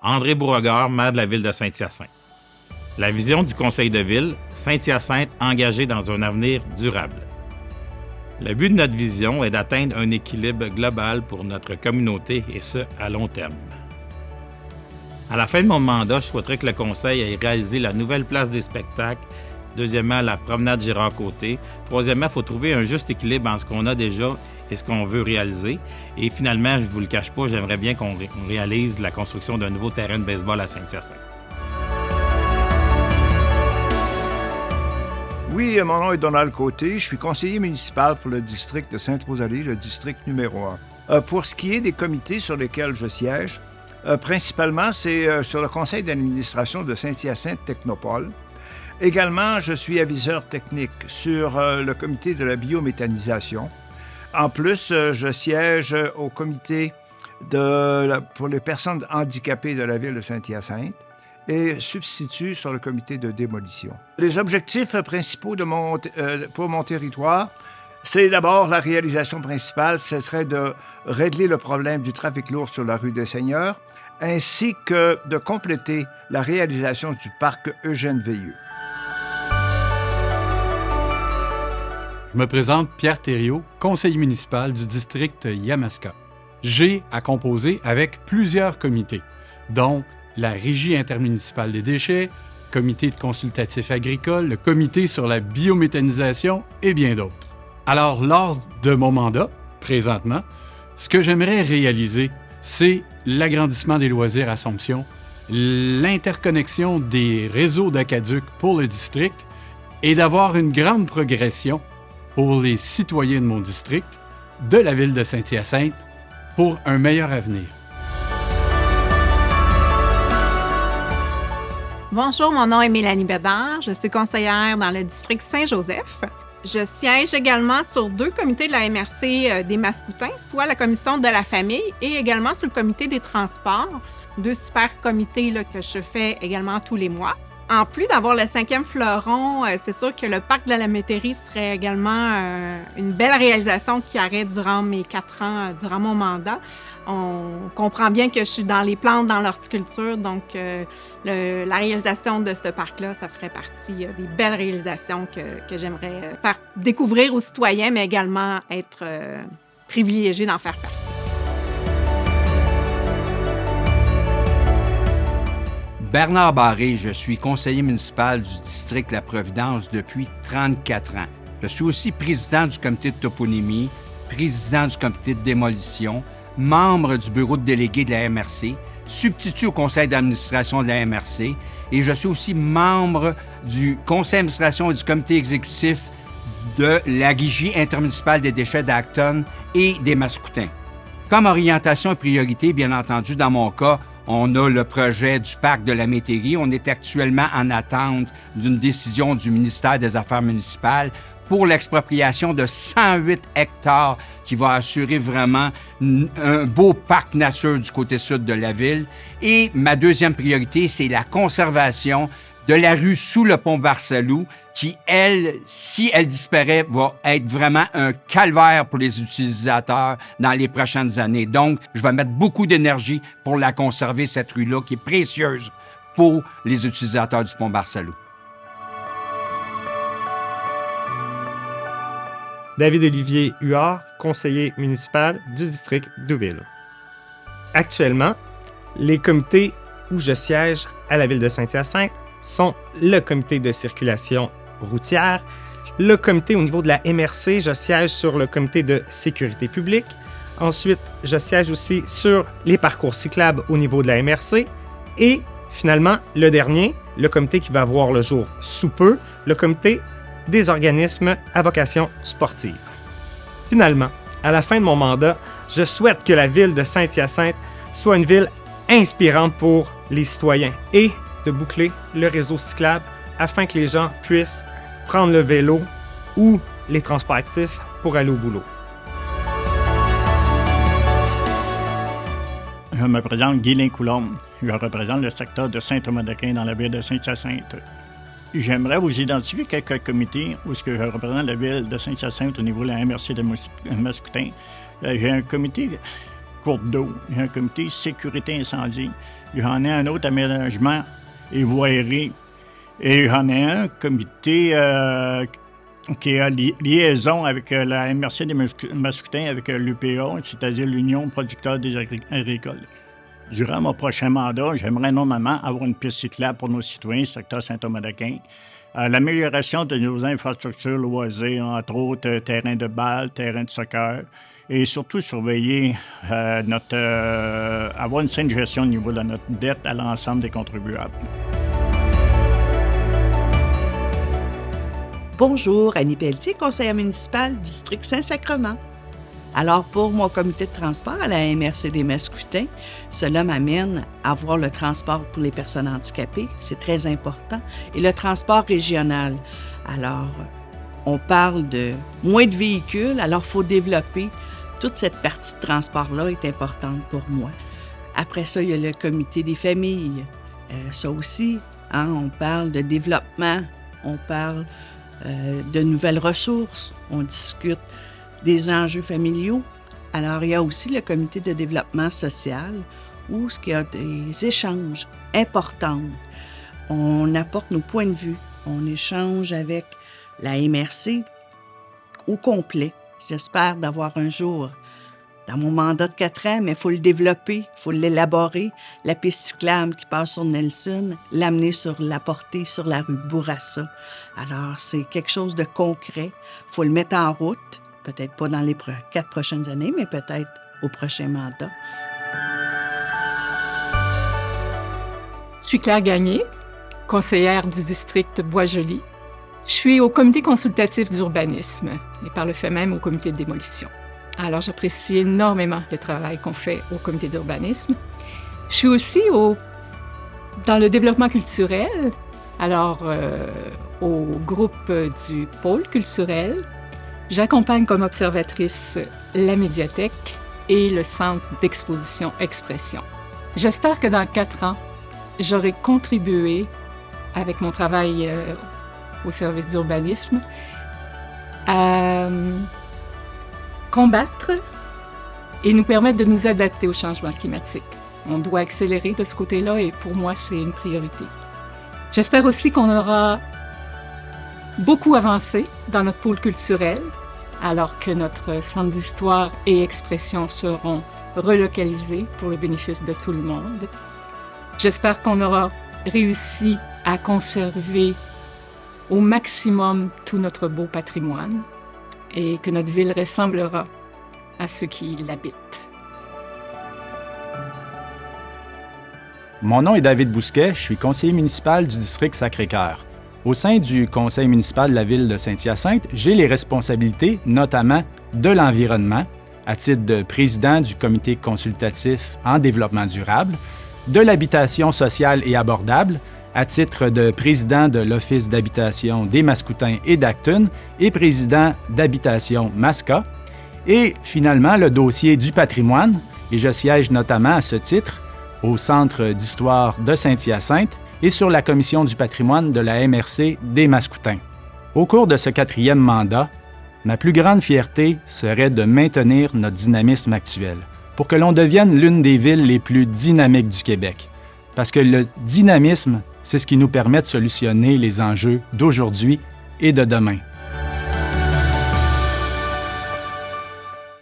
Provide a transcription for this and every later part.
André Beauregard, maire de la ville de Saint-Hyacinthe. La vision du conseil de ville, Saint-Hyacinthe engagé dans un avenir durable. Le but de notre vision est d'atteindre un équilibre global pour notre communauté et ce, à long terme. À la fin de mon mandat, je souhaiterais que le conseil ait réalisé la nouvelle place des spectacles. Deuxièmement, la promenade Gérard-Côté. Troisièmement, il faut trouver un juste équilibre entre ce qu'on a déjà et ce qu'on veut réaliser. Et finalement, je ne vous le cache pas, j'aimerais bien qu'on réalise la construction d'un nouveau terrain de baseball à Saint-Hyacinthe. Oui, mon nom est Donald Côté. Je suis conseiller municipal pour le district de Sainte-Rosalie, le district numéro 1. Pour ce qui est des comités sur lesquels je siège, principalement, c'est sur le conseil d'administration de Saint-Hyacinthe Technopole. Également, je suis aviseur technique sur le comité de la biométhanisation. En plus, je siège au comité pour les personnes handicapées de la ville de Saint-Hyacinthe et substitue sur le comité de démolition. Les objectifs principaux pour mon territoire, c'est d'abord la réalisation principale, ce serait de régler le problème du trafic lourd sur la rue des Seigneurs, ainsi que de compléter la réalisation du parc Eugène-Veilleux. Je me présente Pierre Thériault, conseiller municipal du district Yamaska. J'ai à composer avec plusieurs comités, dont la Régie intermunicipale des déchets, le comité de consultatif agricole, le comité sur la biométhanisation et bien d'autres. Alors, lors de mon mandat, présentement, ce que j'aimerais réaliser, c'est l'agrandissement des loisirs Assomption, l'interconnexion des réseaux d'aqueducs pour le district et d'avoir une grande progression pour les citoyens de mon district, de la ville de Saint-Hyacinthe, pour un meilleur avenir. Bonjour, mon nom est Mélanie Bédard. Je suis conseillère dans le district Saint-Joseph. Je siège également sur 2 comités de la MRC des Mascoutins, soit la commission de la famille et également sur le comité des transports. 2 super comités là, que je fais également tous les mois. En plus d'avoir le 5e fleuron, c'est sûr que le parc de la métairie serait également une belle réalisation qui arrête durant mes 4 ans, durant mon mandat. On comprend bien que je suis dans les plantes, dans l'horticulture, donc la réalisation de ce parc-là, ça ferait partie des belles réalisations que j'aimerais faire découvrir aux citoyens, mais également être privilégiée d'en faire partie. Bernard Barré, je suis conseiller municipal du district La Providence depuis 34 ans. Je suis aussi président du comité de toponymie, président du comité de démolition, membre du bureau de délégué de la MRC, substitut au conseil d'administration de la MRC et je suis aussi membre du conseil d'administration et du comité exécutif de la Régie intermunicipale des déchets d'Acton et des Mascoutins. Comme orientation et priorité, bien entendu, dans mon cas, on a le projet du parc de la métairie. On est actuellement en attente d'une décision du ministère des Affaires municipales pour l'expropriation de 108 hectares qui va assurer vraiment un beau parc nature du côté sud de la ville. Et ma deuxième priorité, c'est la conservation de la rue sous le pont Barcelou qui, elle, si elle disparaît, va être vraiment un calvaire pour les utilisateurs dans les prochaines années. Donc, je vais mettre beaucoup d'énergie pour la conserver, cette rue-là, qui est précieuse pour les utilisateurs du pont Barcelou. David-Olivier Huard, conseiller municipal du district d'Ouville. Actuellement, les comités où je siège à la ville de Saint-Hyacinthe sont le comité de circulation routière, le comité au niveau de la MRC, je siège sur le comité de sécurité publique. Ensuite, je siège aussi sur les parcours cyclables au niveau de la MRC. Et finalement, le dernier, le comité qui va voir le jour sous peu, le comité des organismes à vocation sportive. Finalement, à la fin de mon mandat, je souhaite que la ville de Saint-Hyacinthe soit une ville inspirante pour les citoyens et de boucler le réseau cyclable afin que les gens puissent prendre le vélo ou les transports actifs pour aller au boulot. Je me présente Guylain Coulombe. Je représente le secteur de Saint-Thomas-d'Aquin dans la ville de Saint-Hyacinthe. J'aimerais vous identifier quelques comités où je représente la ville de Saint-Hyacinthe au niveau de la MRC de Mascoutins. J'ai un comité courbe d'eau, j'ai un comité sécurité incendie, Il y en a un autre aménagement et voirie. Et il y en a un comité qui est en liaison avec la MRC des Mascoutins, avec l'UPA, c'est-à-dire l'Union producteur des agricoles. Durant mon prochain mandat, j'aimerais énormément avoir une piste cyclable pour nos citoyens, secteur Saint-Thomas-d'Aquin. L'amélioration de nos infrastructures loisirs, entre autres terrain de balle, terrain de soccer, et surtout surveiller avoir une saine gestion au niveau de notre dette à l'ensemble des contribuables. Bonjour, Annie Pelletier, conseillère municipale, district Saint-Sacrement. Alors, pour mon comité de transport à la MRC des Mascoutins, cela m'amène à voir le transport pour les personnes handicapées, c'est très important, et le transport régional. Alors, on parle de moins de véhicules, alors il faut développer. Toute cette partie de transport-là est importante pour moi. Après ça, il y a le comité des familles. Ça aussi, on parle de développement, on parle de nouvelles ressources, on discute des enjeux familiaux. Alors, il y a aussi le comité de développement social où il y a des échanges importants. On apporte nos points de vue, on échange avec la MRC au complet. J'espère d'avoir un jour, dans mon mandat de 4 ans, mais il faut le développer, il faut l'élaborer. La piste cyclable qui passe sur Nelson, l'amener la porter sur la rue Bourassa. Alors, c'est quelque chose de concret. Il faut le mettre en route, peut-être pas dans les 4 prochaines années, mais peut-être au prochain mandat. Je suis Claire Gagné, conseillère du district Bois-Joli. Je suis au comité consultatif d'urbanisme et par le fait même au comité de démolition. Alors, j'apprécie énormément le travail qu'on fait au comité d'urbanisme. Je suis aussi dans le développement culturel, alors au groupe du pôle culturel. J'accompagne comme observatrice la médiathèque et le centre d'exposition Expression. J'espère que dans 4 ans, j'aurai contribué avec mon travail au service d'urbanisme à combattre et nous permettre de nous adapter au changement climatique. On doit accélérer de ce côté-là et pour moi, c'est une priorité. J'espère aussi qu'on aura beaucoup avancé dans notre pôle culturel alors que notre centre d'histoire et expression seront relocalisés pour le bénéfice de tout le monde. J'espère qu'on aura réussi à conserver au maximum tout notre beau patrimoine et que notre ville ressemblera à ceux qui l'habitent. Mon nom est David Bousquet, je suis conseiller municipal du district Sacré-Cœur. Au sein du conseil municipal de la ville de Saint-Hyacinthe, j'ai les responsabilités notamment de l'environnement, à titre de président du comité consultatif en développement durable, de l'habitation sociale et abordable, à titre de président de l'Office d'habitation des Mascoutins et d'Acton et président d'Habitation Masca, et finalement le dossier du patrimoine, et je siège notamment à ce titre au Centre d'histoire de Saint-Hyacinthe et sur la commission du patrimoine de la MRC des Mascoutins. Au cours de ce 4e mandat, ma plus grande fierté serait de maintenir notre dynamisme actuel pour que l'on devienne l'une des villes les plus dynamiques du Québec. Parce que le dynamisme, c'est ce qui nous permet de solutionner les enjeux d'aujourd'hui et de demain.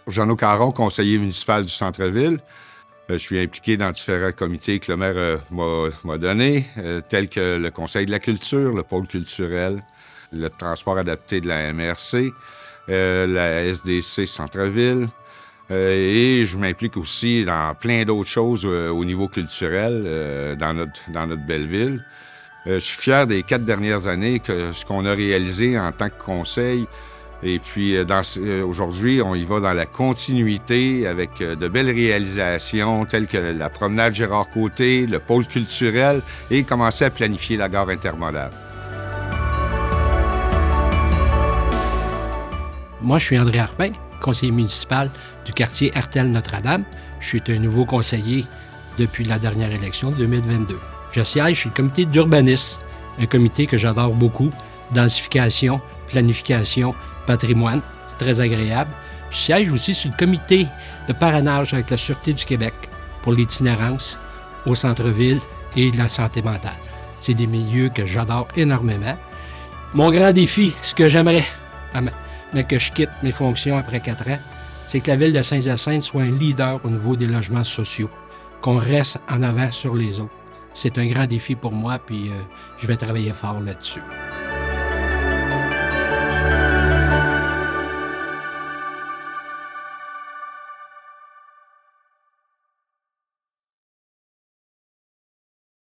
Jeannot Caron, conseiller municipal du centre-ville. Je suis impliqué dans différents comités que le maire m'a donnés, tels que le Conseil de la culture, le pôle culturel, le transport adapté de la MRC, la SDC centre-ville. Et je m'implique aussi dans plein d'autres choses au niveau culturel dans notre belle ville. Je suis fier des 4 dernières années que ce qu'on a réalisé en tant que conseil. Et puis aujourd'hui, on y va dans la continuité avec de belles réalisations telles que la promenade Gérard-Côté, le pôle culturel et commencer à planifier la gare intermodale. Moi, je suis André Arpin, conseiller municipal du quartier Artel-Notre-Dame. Je suis un nouveau conseiller depuis la dernière élection de 2022. Je siège sur le comité d'urbanisme, un comité que j'adore beaucoup, densification, planification, patrimoine, c'est très agréable. Je siège aussi sur le comité de parrainage avec la Sûreté du Québec pour l'itinérance au centre-ville et la santé mentale. C'est des milieux que j'adore énormément. Mon grand défi, ce que j'aimerais, mais que je quitte mes fonctions après 4 ans, c'est que la ville de Saint-Hyacinthe soit un leader au niveau des logements sociaux, qu'on reste en avant sur les autres. C'est un grand défi pour moi, puis je vais travailler fort là-dessus.